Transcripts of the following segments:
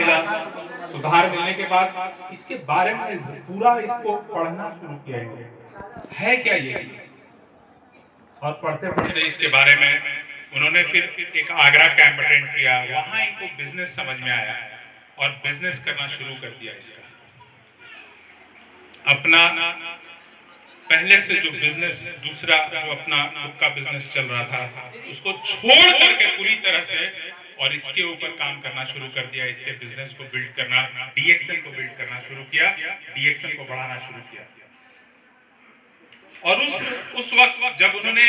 मिला। सुधार मिलने के बाद इसके बारे में पूरा इसको पढ़ना शुरू किया है क्या ये चीज, और पढ़ते पढ़ते इसके बारे में उन्होंने फिर एक आगरा कैंप अटेंड किया। वहां इनको बिजनेस समझ में आया और बिजनेस करना शुरू कर दिया। इसका अपना पहले से जो बिजनेस, दूसरा जो अपना खुद का बिजनेस चल रहा था, उसको छोड़ करके पूरी तरह से और इसके ऊपर काम करना शुरू कर दिया। इसके बिजनेस को बिल्ड करना, डीएक्सएन को बिल्ड करना शुरू किया, डीएक्सएन को बढ़ाना शुरू किया। और उस वक्त जब उन्होंने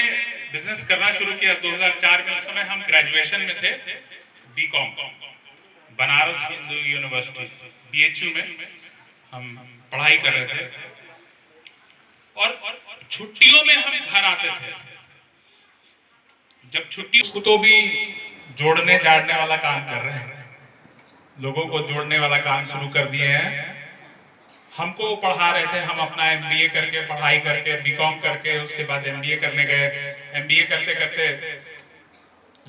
बिजनेस करना शुरू किया 2004 में, उस समय हम ग्रेजुएशन में थे, BCom, Banaras Hindu university BHU में हम पढ़ाई कर रहे थे। और छुट्टियों में हम घर आते थे। जब छुट्टी, उसको तो भी जोड़ने जाड़ने वाला काम कर रहे हैं, लोगों को जोड़ने वाला काम शुरू कर दिए हैं। हमको पढ़ा रहे थे, हम अपना एमबीए करके, पढ़ाई करके, बीकॉम करके, उसके बाद एमबीए करने गए। एमबीए करते करते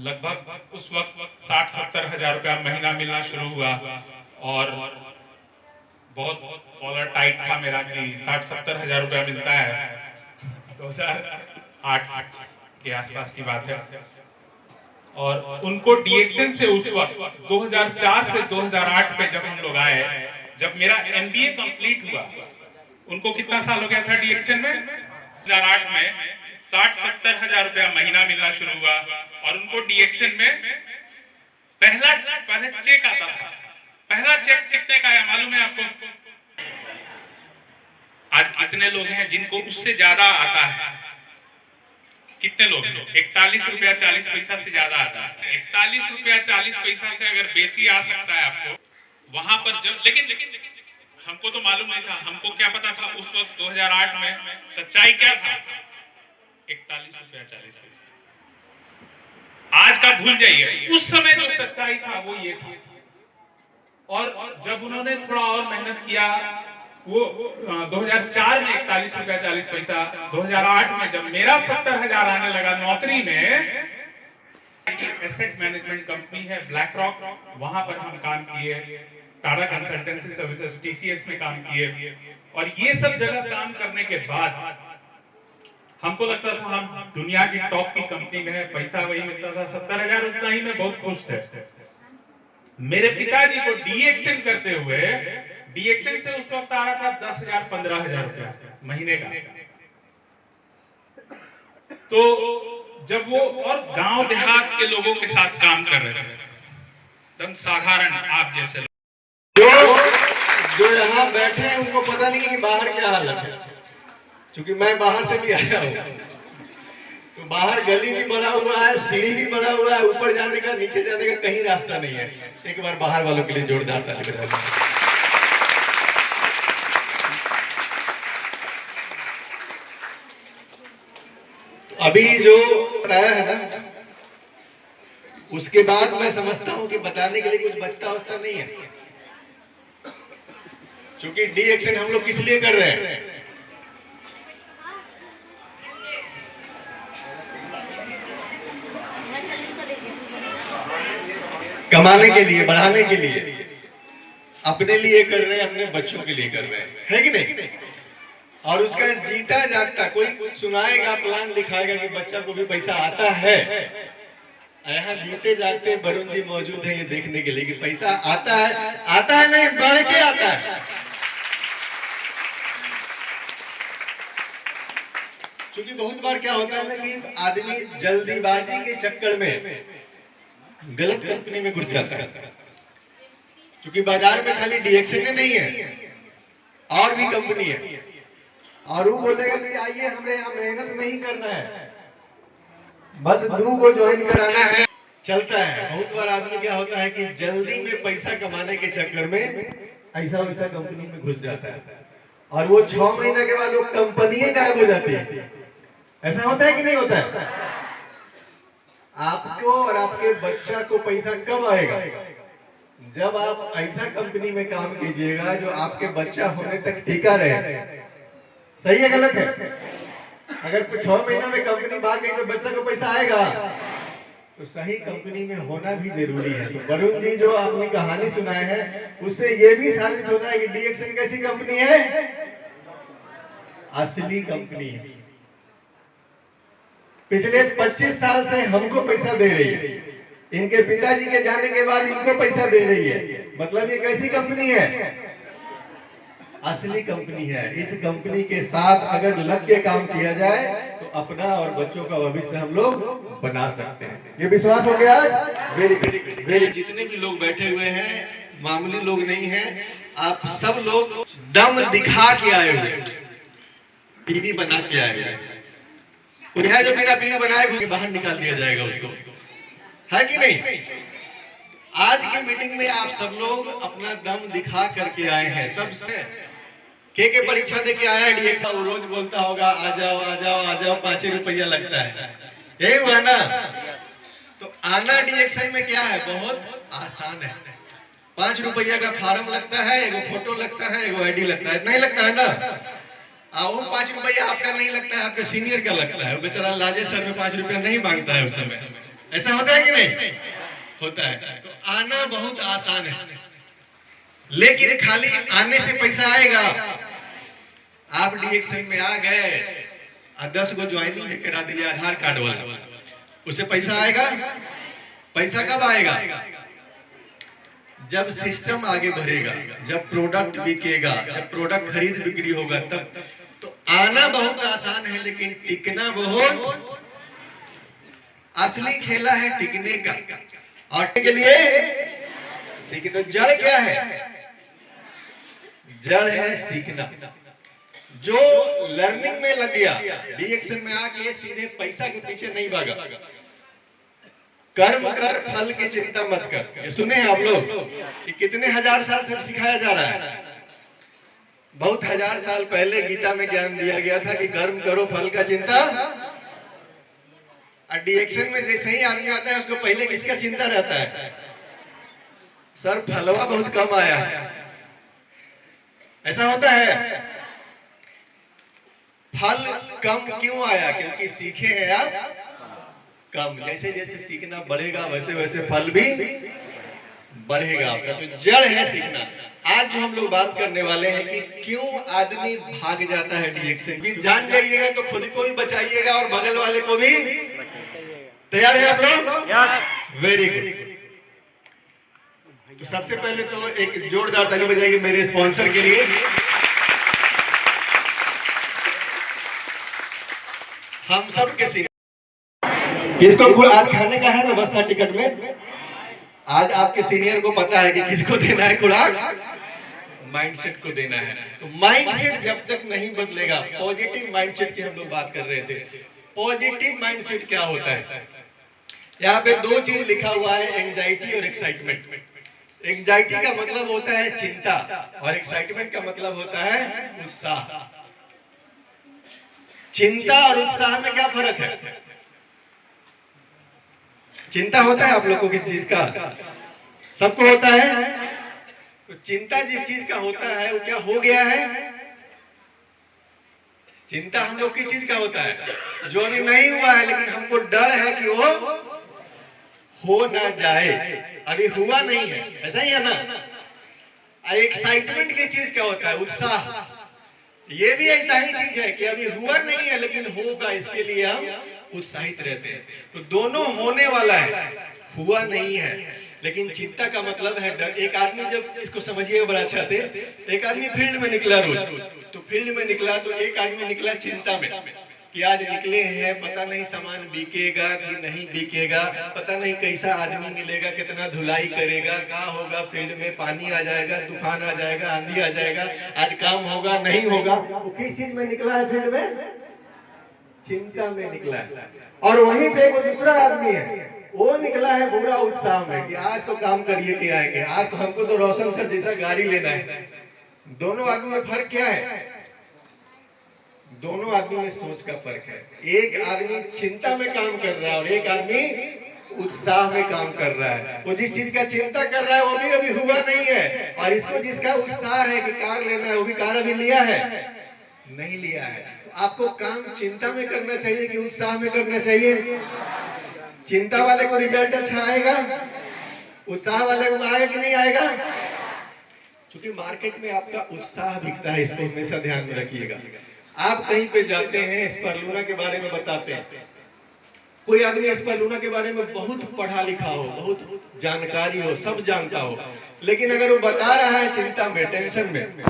लगभग उस वक्त 60-70 हजार रुपया महीना मिलना शुरू हुआ। और बहुत कॉलर टाइट था मेरा कि 60-70 हजार रुपया मिलता है। 2008 के आसपास की बात है। और उनको डीएक्सएन से उस वक्त 2004 से 2008 पे जब हम लोग आए, जब मेरा एमबीए कंप्लीट हुआ, उनको कितना साल हो गया था डीएक्सएन में? 2008 में 60-70 हजार रुपया महीना मिलना शुरू हुआ। और उनको डीएक्सएन में पहले चेक आता था। पहला चेक कितने का है मालूम है आपको? आज कितने लोग हैं जिनको उससे ज्यादा आता है? कितने लोग हैं? 41 रुपया 40 पैसा से ज्यादा आता है। 41 रुपया 40 पैसा से अगर बेसी आ सकता है आपको वहां पर, जब लेकिन हमको तो मालूम नहीं था। हमको क्या पता था उस वक्त 2008 में सच्चाई क्या था? 41 रुपया 40 पैसा। आज का भूल जाइए, उस समय जो सच्चाई था वो ये था। और जब उन्होंने थोड़ा और मेहनत किया, वो 2004 में 41 रुपया 40 पैसा, 2008 में जब मेरा 70 हजार आने लगा नौकरी में, एसेट मैनेजमेंट कंपनी है ब्लैक रॉक, वहां पर हम काम किए। टाटा कंसल्टेंसी सर्विसेज टीसीएस में काम किए। और ये सब जगह काम करने के बाद हमको लगता था हम दुनिया की टॉप की कंपनी में है, पैसा वही मिलता था 70 हजार, उतना ही में बहुत खुश थे। मेरे पिताजी को डीएक्सएन करते हुए, डीएक्सएन से उस वक्त आ रहा था 10,000 15,000 रुपया महीने का। तो जब वो और गांव देहात के लोगों के साथ काम कर रहे थे, एकदम साधारण आप जैसे लोग, जो यहाँ बैठे हैं उनको पता नहीं कि बाहर क्या हालत है, क्योंकि मैं बाहर से भी आया हूँ। तो बाहर गली भी बना हुआ है, सीढ़ी भी बना हुआ है, ऊपर जाने का नीचे जाने का कहीं रास्ता नहीं है। एक बार बाहर वालों के लिए जोरदार ताली बजाइए। अभी जो बताया है ना, उसके बाद मैं समझता हूं कि बताने के लिए कुछ बचता नहीं है, क्योंकि डीएक्सएन हम लोग किस लिए कर रहे हैं? कमाने के लिए, बढ़ाने के लिए, अपने लिए कर रहे हैं, अपने बच्चों के लिए कर रहे हैं, है कि नहीं? और उसका जीता जागता कोई सुनाएगा, प्लान दिखाएगा कि बच्चा को भी पैसा आता है। यहाँ जीते जागते वरुण जी मौजूद हैं ये देखने के लिए कि पैसा आता है नहीं, बढ़ के आता है। क्योंकि बहुत बार क्या होता है ना कि आदमी जल्दीबाजी के चक्कर में गलत कंपनी में घुस जाता है। क्योंकि बाजार में खाली डीएक्सएन नहीं है, और भी कंपनी है। और वो बोलेगा कि आइए हमें यहाँ मेहनत नहीं करना है, बस 2 को ज्वाइन कराना है, चलता है। बहुत बार आदमी क्या होता है कि जल्दी में पैसा कमाने के चक्कर में ऐसा वैसा कंपनी में घुस जाता है, और वो 6 महीने के बाद वो कंपनी गायब हो जाती है। ऐसा होता है कि नहीं होता है? आपको और आपके बच्चा को पैसा कब आएगा? जब आप ऐसा कंपनी में काम कीजिएगा जो आपके बच्चा होने तक टिका रहे। सही है गलत है? अगर 6 महीना में कंपनी भाग गई तो बच्चा को पैसा आएगा? तो सही कंपनी में होना भी जरूरी है। तो वरुण जी जो अपनी कहानी सुनाए हैं उससे ये भी साबित होता है कि डीएक्सन कैसी कंपनी है, असली कंपनी है। पिछले 25 साल से हमको पैसा दे रही है, इनके पिताजी के जाने के बाद इनको पैसा दे रही है, मतलब ये कैसी कंपनी है, असली कंपनी है। इस कंपनी के साथ अगर लग के काम किया जाए तो अपना और बच्चों का भविष्य हम लोग बना सकते हैं। ये विश्वास हो गया आज? Very good. वेरी, जितने भी लोग बैठे हुए हैं मामूली लोग नहीं हैं, आप सब लोग दम दिखा के आए हुए, बीवी बना के आए हुए। कोई है जो मेरा बीवी बनाए घुस के बाहर निकाल दिया जाएगा उसको, है कि नहीं? आज की मीटिंग में आप सब लोग अपना दम दिखा करके आए हैं। सबसे के परीक्षा दे के आया है डीएक्सन, रोज बोलता होगा आ जाओ आ जाओ आ जाओ, 5 रुपया लगता है, यही हुआ ना? तो आना डीएक्सन में क्या है, बहुत आसान है। 5 रुपया का फॉर्म लगता है, एगो फोटो लगता है, एगो आईडी लगता है, इतना ही लगता है ना? वो 5 रुपया आपका नहीं लगता है, आपके सीनियर का लगता है। वो बेचारा लाजे सर में 5 रुपया नहीं मांगता है उस समय। ऐसा होता है कि नहीं होता है? तो आना बहुत आसान है, लेकिन खाली आने से पैसा आएगा? आप डीएक्सन में आ गए और 10 गो ज्वाइनिंग भी करा दिया आधार कार्ड वाला, उससे पैसा आएगा? पैसा कब आएगा? जब सिस्टम आगे बढ़ेगा, जब प्रोडक्ट बिकेगा, जब प्रोडक्ट खरीद बिक्री होगा तब। तो आना बहुत आसान है, लेकिन टिकना बहुत, असली खेला है टिकने का। और के लिए सीख, तो जड़ क्या है? जड़ है सीखना। जो लर्निंग में लग गया, डीएक्सन में आके सीधे पैसा के पीछे नहीं भागा। कर्म कर फल की चिंता मत कर, ये सुने हैं आप लोग कि कितने हजार साल से सिखाया जा रहा है? बहुत हजार साल पहले गीता में ज्ञान दिया गया था कि कर्म करो फल का चिंता। और डीएक्सन में जैसे ही आदमी आता है उसको पहले किसका चिंता रहता है? सर फलवा बहुत कम आया है, ऐसा होता है। फल कम क्यों आया? क्योंकि सीखे हैं आप कम। जैसे जैसे सीखना बढ़ेगा वैसे वैसे फल भी बढ़ेगा आपका। तो जड़ है सीखना। आज जो हम लोग बात करने वाले हैं कि क्यों आदमी भाग जाता है डीएक्सन की, जान जाइएगा तो खुद को भी बचाइएगा और बगल वाले को भी। तैयार है आप लोग? Very good. तो सबसे पहले तो एक जोरदार ताली बजाइए मेरे स्पॉन्सर के लिए। हम सब के किसको आज खाने का है व्यवस्था टिकट में? आज आपके सीनियर को पता है कि किसको देना है खुराक? माइंडसेट को देना है। तो माइंडसेट जब तक नहीं बदलेगा, पॉजिटिव माइंडसेट की हम लोग बात कर रहे थे। पॉजिटिव माइंडसेट क्या होता है? यहाँ पे 2 चीज लिखा हुआ है, एंजाइटी और एक्साइटमेंट। एंजाइटी का मतलब होता है चिंता और एक्साइटमेंट का मतलब होता है उत्साह। चिंता और उत्साह में क्या फर्क है? चिंता होता है आप लोग को किस चीज का? सबको होता है। तो चिंता जिस चीज का होता है वो क्या हो गया है? चिंता हम लोग किस चीज का होता है? जो अभी नहीं हुआ है लेकिन हमको डर है कि वो हो ना जाए, अभी हुआ नहीं है, ऐसा ही है ना? एक्साइटमेंट किस चीज का होता है? उत्साह। ये भी ऐसा ही चीज है कि अभी हुआ नहीं है लेकिन होगा, इसके लिए हम उत्साहित रहते हैं। तो दोनों होने वाला है, हुआ नहीं है। लेकिन चिंता का मतलब है डर। एक आदमी, जब इसको समझिए बड़ा अच्छा से, एक आदमी फील्ड में निकला रोज, तो फील्ड में निकला तो एक आदमी निकला चिंता में कि आज निकले हैं, पता नहीं सामान बिकेगा कि नहीं बिकेगा, पता नहीं कैसा आदमी मिलेगा, कितना धुलाई करेगा, क्या होगा, फील्ड में पानी आ जाएगा, तूफान आ जाएगा, आंधी आ जाएगा, आज काम होगा नहीं होगा। वो किस चीज में निकला है? फील्ड में चिंता में निकला है। और वहीं पे वो दूसरा आदमी है, वो निकला है पूरा उत्साह में कि आज तो काम करिए के आएंगे, आज तो हमको तो रोशन सर जैसा गाड़ी लेना है। दोनों आदमी में फर्क क्या है? दोनों आदमी में सोच का फर्क है। एक आदमी चिंता में काम कर रहा है और एक आदमी उत्साह में काम कर रहा है। वो जिस चीज का चिंता कर रहा है वो भी अभी हुआ नहीं है, और इसको जिसका उत्साह है कि कार लेना है, वो भी कार अभी लिया है नहीं लिया है। तो आपको काम चिंता में करना चाहिए कि उत्साह में करना चाहिए? चिंता वाले को रिजल्ट अच्छा आएगा, उत्साह वाले को आएगा कि नहीं आएगा? क्योंकि मार्केट में आपका उत्साह दिखता है, इसको हमेशा ध्यान में रखिएगा। आप कहीं पे जाते हैं, स्पार्लूना के बारे में बताते हैं, कोई आदमी स्पार्लूना के बारे में बहुत पढ़ा लिखा हो, बहुत जानकारी हो, सब जानता हो, लेकिन अगर वो बता रहा है चिंता में, टेंशन में,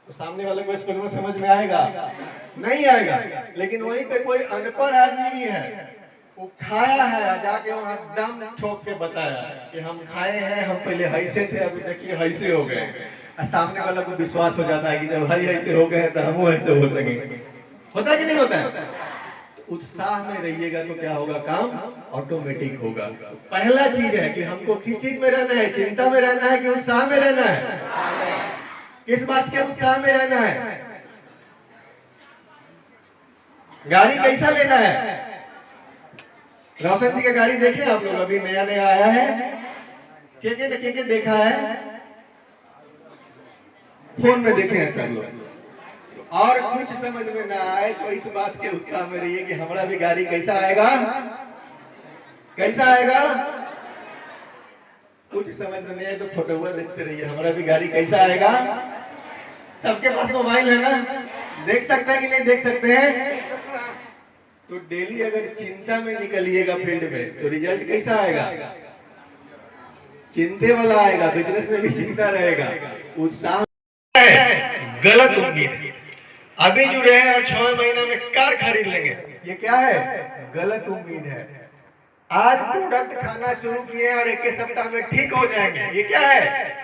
तो सामने वाले को स्पार्लूना समझ में आएगा? नहीं आएगा। लेकिन वहीं पे कोई अनपढ़ आदमी भी है, वो खाया है, जाके वहां दम ठोक के बताया कि हम खाए हैं, हम पहले ऐसे थे, अभी देखिए ऐसे हो गए। सामने वाला को विश्वास हो जाता है कि जब भाई ऐसे हो गए तो हम ऐसे हो सकेंगे। होता है कि नहीं होता है? तो उत्साह में रहिएगा तो क्या होगा, काम ऑटोमेटिक होगा। पहला चीज है कि हमको किस चीज में रहना है, चिंता में रहना है कि उत्साह में रहना है? किस बात के उत्साह में रहना है? गाड़ी कैसा लेना है? रोशन जी का गाड़ी देखे आप लोग, अभी नया नया आया है, के देखा है, फोन में देखे हैं सब लोग। और कुछ समझ में ना आए तो इस बात के उत्साह में रहिए कि हमारा भी गाड़ी कैसा आएगा, कैसा आएगा। कुछ समझ में नहीं आए तो फोटो देखते रहिए, हमारा भी गाड़ी कैसा आएगा। सबके पास मोबाइल है ना, देख सकते हैं कि नहीं देख सकते हैं? तो डेली अगर चिंता में निकलिएगा फील्ड में तो रिजल्ट कैसा आएगा? चिंते वाला आएगा। बिजनेस में भी चिंता रहेगा, उत्साह है। गलत उम्मीद। अभी जुड़े हैं और 6 महीना में कार खरीद लेंगे, ये क्या है? गलत उम्मीद है। आज प्रोडक्ट खाना शुरू किए और 1 सप्ताह में ठीक हो जाएंगे, ये क्या है?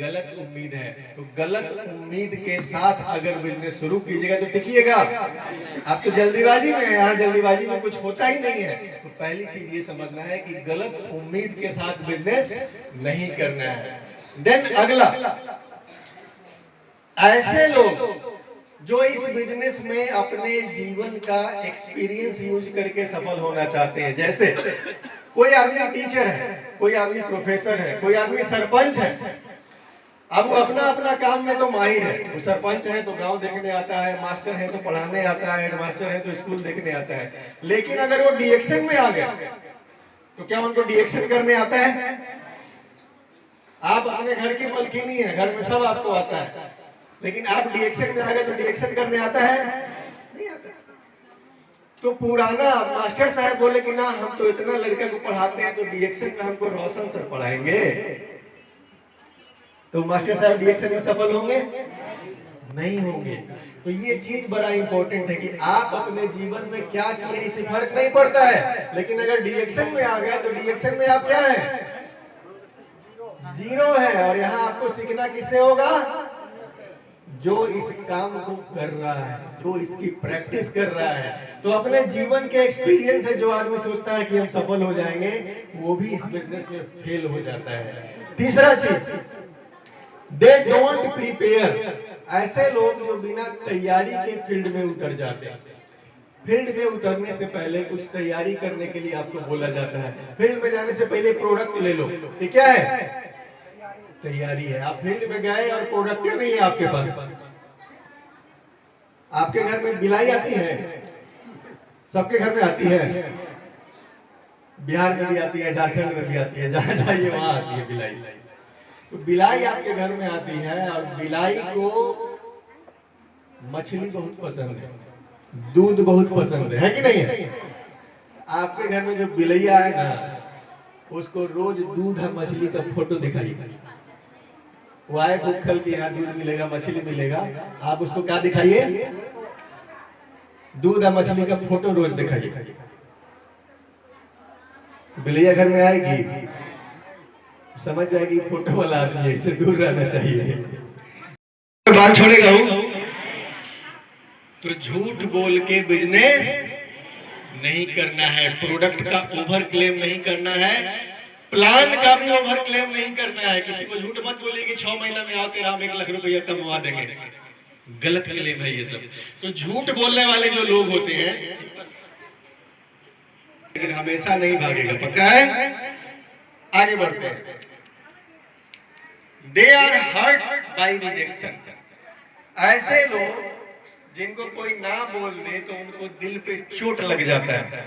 गलत उम्मीद है। तो गलत उम्मीद के साथ अगर बिजनेस शुरू कीजिएगा तो टिकिएगा। आप तो जल्दीबाजी में, यहाँ जल्दीबाजी में कुछ होता ही नहीं है। तो पहली चीज ये समझना है कि गलत उम्मीद के साथ बिजनेस नहीं करना है। देन अगला, ऐसे लोग जो इस बिजनेस में अपने जीवन का एक्सपीरियंस यूज करके सफल होना चाहते हैं। जैसे कोई आदमी टीचर है, कोई आदमी प्रोफेसर है, कोई आदमी सरपंच है। अब वो अपना अपना काम में तो माहिर है। वो सरपंच है तो गांव देखने आता है, मास्टर है तो पढ़ाने आता है, हेडमास्टर है तो स्कूल देखने आता है। लेकिन अगर वो डीएक्शन में आ गए तो क्या उनको डीएक्शन करने आता है? आप अपने घर की मलकिनी है, घर में सब आपको आता है, लेकिन आप डीएक्शन में आ गए तो डीएक्शन करने आता है? नहीं आता। तो पुराना मास्टर साहब बोले कि ना हम तो इतना लड़का को पढ़ाते हैं तो डीएक्शन में हमको रोशन सर पढ़ाएंगे, तो मास्टर साहब डीएक्शन में सफल होंगे? नहीं होंगे। तो ये चीज बड़ा इंपॉर्टेंट है कि आप अपने जीवन में क्या किए इससे फर्क नहीं पड़ता है, लेकिन अगर डीएक्शन में आ गए तो डीएक्शन में आप क्या है? जीरो है। और यहाँ आपको सीखना किससे होगा? जो इस काम को कर रहा है, जो इसकी प्रैक्टिस कर रहा है। तो अपने जीवन के एक्सपीरियंस से जो आदमी सोचता है कि हम सफल हो जाएंगे, वो भी इस बिजनेस में फेल हो जाता है। तीसरा चीज, दे डोंट प्रिपेयर। ऐसे लोग जो बिना तैयारी के फील्ड में उतर जाते हैं। फील्ड में उतरने से पहले कुछ तैयारी करने के लिए आपको बोला जाता है। फील्ड में जाने से पहले प्रोडक्ट ले लो, ये क्या है? तैयारी है। आप फील्ड में गए और प्रोडक्ट नहीं है आपके पास। आपके घर में बिलाई आती है, सबके घर में आती है, बिहार में भी आती है, झारखंड में भी आती है, जहां जाइए वहां आती है बिलाई। तो बिलाई आपके घर में आती है और बिलाई को मछली बहुत पसंद है, दूध बहुत पसंद है कि नहीं है? आपके घर में जो बिलैया है ना, उसको रोज दूध और मछली का फोटो दिखाइए। वो आए भूखल के यहाँ दूध मिलेगा, मछली मिलेगा, आप उसको क्या दिखाइए? दूध और मछली का फोटो रोज दिखाइए। बिलैया घर में आएगी, समझ जाएगी फोटो वाला आदमी है, इससे दूर रहना चाहिए। बात छोड़ेगा हूं तो झूठ बोल के बिजनेस नहीं करना है, प्रोडक्ट का ओवर क्लेम नहीं करना है, प्लान का भी ओवर क्लेम नहीं करना है। किसी को झूठ मत बोलिए कि 6 महीना में आओ तेरा हम 1 लाख रुपया कमवा देंगे। गलत क्लेम है ये सब। तो झूठ बोलने वाले जो लोग होते हैं, लेकिन हमेशा नहीं भागेगा, पक्का है? आगे बढ़ते हैं। They are hurt by rejection. ऐसे लोग जिनको कोई ना बोल दे तो उनको दिल पे चोट लग जाता है।